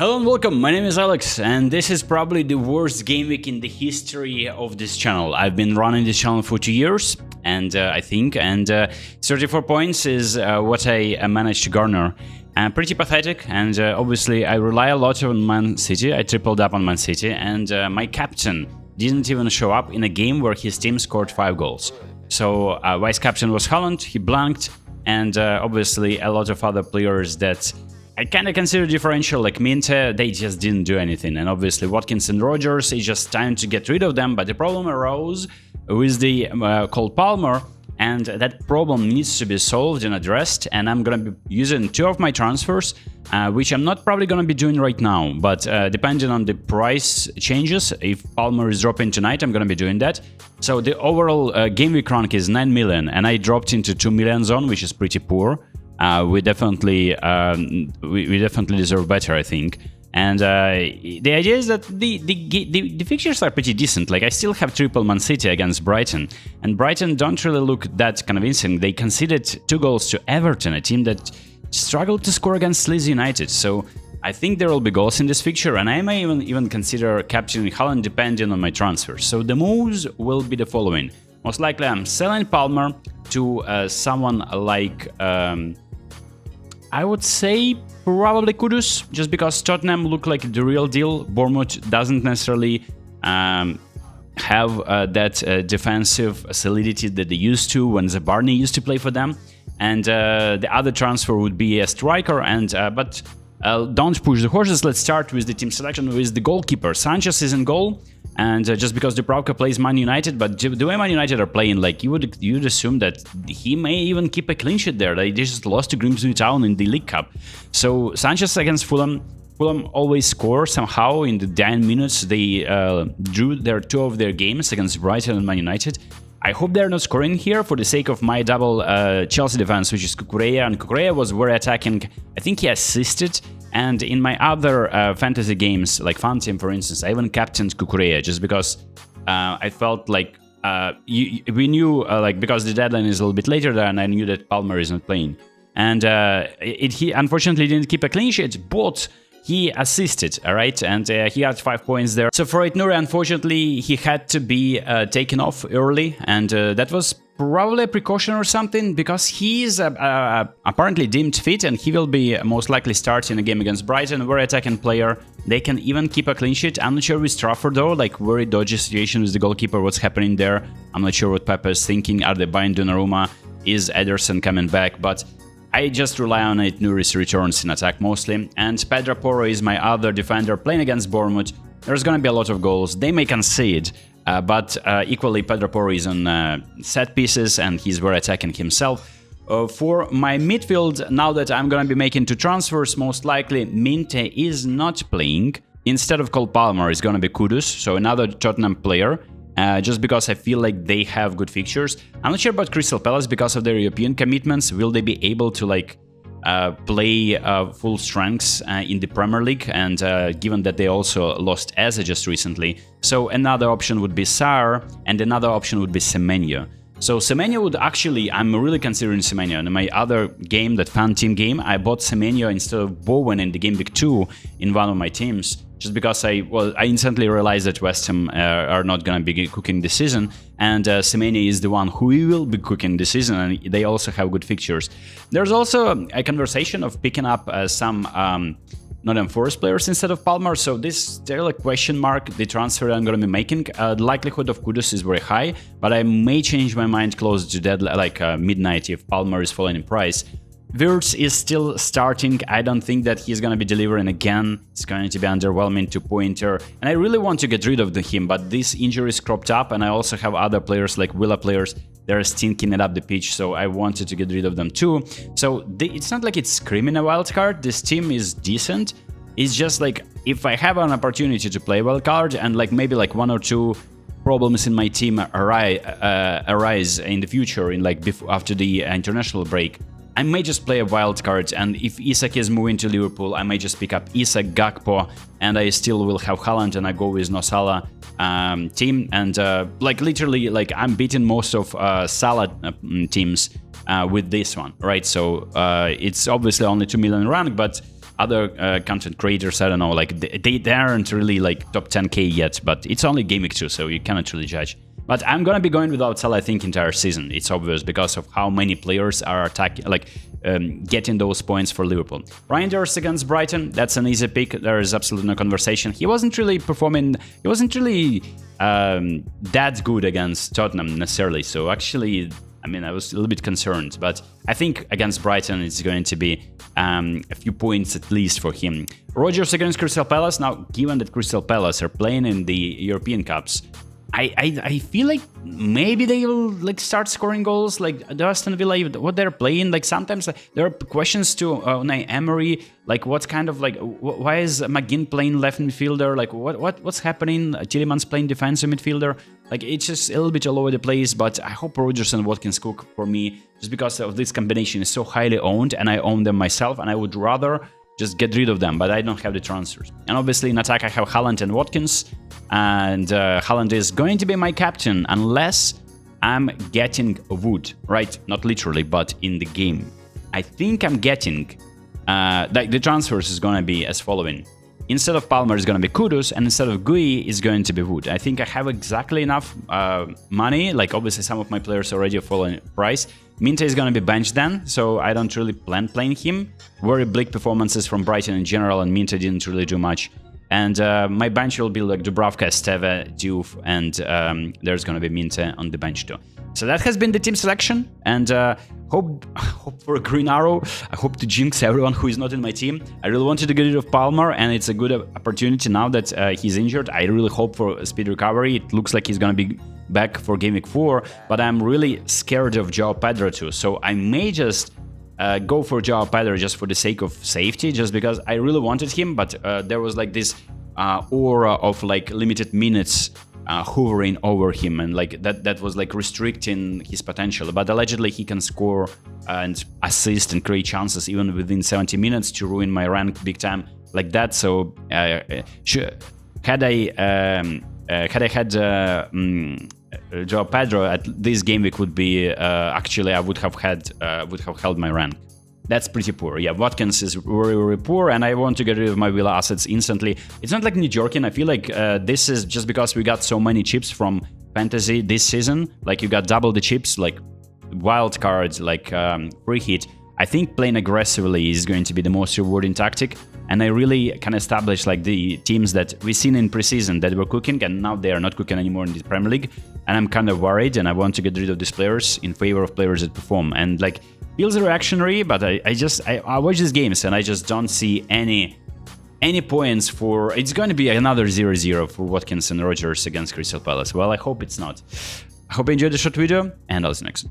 Hello and welcome, my name is Alex, and this is probably the worst game week in the history of this channel. I've been running this channel for 2 years, and I think, 34 points is what I managed to garner. Pretty pathetic, and obviously I rely a lot on Man City. I tripled up on Man City, and my captain didn't even show up in a game where his team scored 5 goals. So vice captain was Haaland, he blanked, and obviously a lot of other players that I kind of consider differential, like Minte, they just didn't do anything. And obviously Watkins and Rogers, it's just time to get rid of them. But the problem arose with the Cole Palmer, and that problem needs to be solved and addressed. And I'm going to be using 2 of my transfers, which I'm not probably going to be doing right now. But depending on the price changes, if Palmer is dropping tonight, I'm going to be doing that. So the overall game week rank is 9 million, and I dropped into 2 million zone, which is pretty poor. We definitely deserve better, I think. And the idea is that the fixtures are pretty decent. Like, I still have triple Man City against Brighton, and Brighton don't really look that convincing. They conceded 2 goals to Everton, a team that struggled to score against Leeds United. So I think there will be goals in this fixture, and I may even consider capturing Haaland depending on my transfers. So the moves will be the following. Most likely I'm selling Palmer to someone like I would say probably Kudus, just because Tottenham look like the real deal. Bournemouth doesn't necessarily have that defensive solidity that they used to when Zabarny used to play for them. And the other transfer would be a striker, and but don't push the horses. Let's start with the team selection with the goalkeeper. Sanchez is in goal, and just because Dubravka plays Man United, but the way Man United are playing, like you'd assume that he may even keep a clean sheet there. They just lost to Grimsby Town in the League Cup. So Sanchez against Fulham. Fulham always score somehow in the 9 minutes. They drew their 2 of their games against Brighton and Man United. I hope they're not scoring here for the sake of my double Chelsea defense, which is Cucurella, and Cucurella was very attacking. I think he assisted, and in my other fantasy games, like Fan Team for instance, I even captained Cucurella just because I felt like we knew, like, because the deadline is a little bit later, and I knew that Palmer is not playing. And he unfortunately didn't keep a clean sheet, but he assisted, all right, and he had 5 points there. So for Aït-Nouri, unfortunately, he had to be taken off early, and that was probably a precaution or something, because he is apparently deemed fit, and he will be most likely starting a game against Brighton, very attacking player. They can even keep a clean sheet. I'm not sure with Trafford though, like very dodgy situation with the goalkeeper, what's happening there. I'm not sure what Pepe is thinking. Are they buying Donnarumma? Is Ederson coming back? But I just rely on Aït-Nouri's returns in attack mostly, and Pedro Porro is my other defender playing against Bournemouth. There's gonna be a lot of goals. They may concede, but equally Pedro Porro is on set pieces, and he's very attacking himself. For my midfield, now that I'm gonna be making 2 transfers, most likely Minte is not playing. Instead of Cole Palmer, it's gonna be Kudus, so another Tottenham player. Just because I feel like they have good fixtures. I'm not sure about Crystal Palace because of their European commitments. Will they be able to like play full strengths in the Premier League? And given that they also lost Eze just recently, so another option would be Sarr, and another option would be Semenyo. So Semenyo would actually, I'm really considering Semenyo. In my other game, that Fan Team game, I bought Semenyo instead of Bowen in the Gameweek 2 in one of my teams. Just because I instantly realized that West Ham are not going to be cooking this season, and Semenyo is the one who will be cooking this season, and they also have good fixtures. There's also a conversation of picking up some Nottingham Forest players instead of Palmer, so this is still a question mark, the transfer I'm going to be making. The likelihood of Kudus is very high, but I may change my mind close to deadline, like midnight, if Palmer is falling in price. Wirtz is still starting. I don't think that he's going to be delivering again. It's going to be underwhelming, 2-pointer. And I really want to get rid of him, but this injury is cropped up, and I also have other players like Villa players. They're stinking it up the pitch, so I wanted to get rid of them too. So it's not like it's screaming a wild card. This team is decent. It's just like, if I have an opportunity to play wild card, and like maybe like 1 or 2 problems in my team arise in the future, in like after the international break, I may just play a wild card, and if Isak is moving to Liverpool, I may just pick up Isak, Gakpo, and I still will have Haaland, and I go with no Salah team. And like literally, like I'm beating most of Salah teams with this one, right? So it's obviously only 2 million rank, but other content creators, I don't know, like they aren't really like top 10k yet, but it's only Gameweek 2, so you cannot really judge. But I'm gonna be going without Salah, I think, entire season. It's obvious because of how many players are attacking, like getting those points for Liverpool. Reinders against Brighton, that's an easy pick. There is absolutely no conversation. He wasn't really performing. He wasn't really that good against Tottenham necessarily. So actually, I mean, I was a little bit concerned. But I think against Brighton, it's going to be a few points at least for him. Rodgers against Crystal Palace. Now, given that Crystal Palace are playing in the European Cups, I feel like maybe they will like start scoring goals like the Aston Villa, what they're playing. Like sometimes there are questions to Unai Emery, like what kind of like why is McGinn playing left midfielder? Like what's happening? Tielemans playing defensive midfielder. Like it's just a little bit all over the place. But I hope Rodgers and Watkins cook for me, just because of this combination is so highly owned, and I own them myself, and I would rather just get rid of them, but I don't have the transfers. And obviously in attack I have Haaland and Watkins, and Haaland is going to be my captain unless I'm getting Wood, right? Not literally, but in the game. I think I'm getting, the transfers is gonna be as following. Instead of Palmer is gonna be Kudus, and instead of Gui is going to be Wood. I think I have exactly enough money, like obviously some of my players already are following price. Minta is going to be benched then, so I don't really plan playing him. Very bleak performances from Brighton in general, and Minta didn't really do much. And my bench will be like Dubravka, Steve, Diouf, and there's going to be Minta on the bench too. So that has been the team selection, and hope for a green arrow. I hope to jinx everyone who is not in my team. I really wanted to get rid of Palmer, and it's a good opportunity now that he's injured. I really hope for a speed recovery. It looks like he's going to be back for Gameweek 4, but I'm really scared of João Pedro too, so I may just go for João Pedro just for the sake of safety, just because I really wanted him, but there was like this aura of like limited minutes hovering over him, and like that was like restricting his potential. But allegedly he can score and assist and create chances even within 70 minutes to ruin my rank big time like that. So had I had João Pedro at this game week would be actually I would have held my rank. That's pretty poor. Yeah, Watkins is very poor, and I want to get rid of my Villa assets instantly. It's not like knee-jerking. I feel like this is just because we got so many chips from fantasy this season. Like you got double the chips, like wild cards, like free hit. I think playing aggressively is going to be the most rewarding tactic, and I really can establish like the teams that we've seen in preseason that were cooking, and now they are not cooking anymore in the Premier League, and I'm kind of worried, and I want to get rid of these players in favor of players that perform. And like feels reactionary, but I watch these games and I just don't see any points for. It's going to be another 0-0 for Watkins and Rodgers against Crystal Palace. Well, I hope it's not. I hope you enjoyed the short video, and I'll see you next.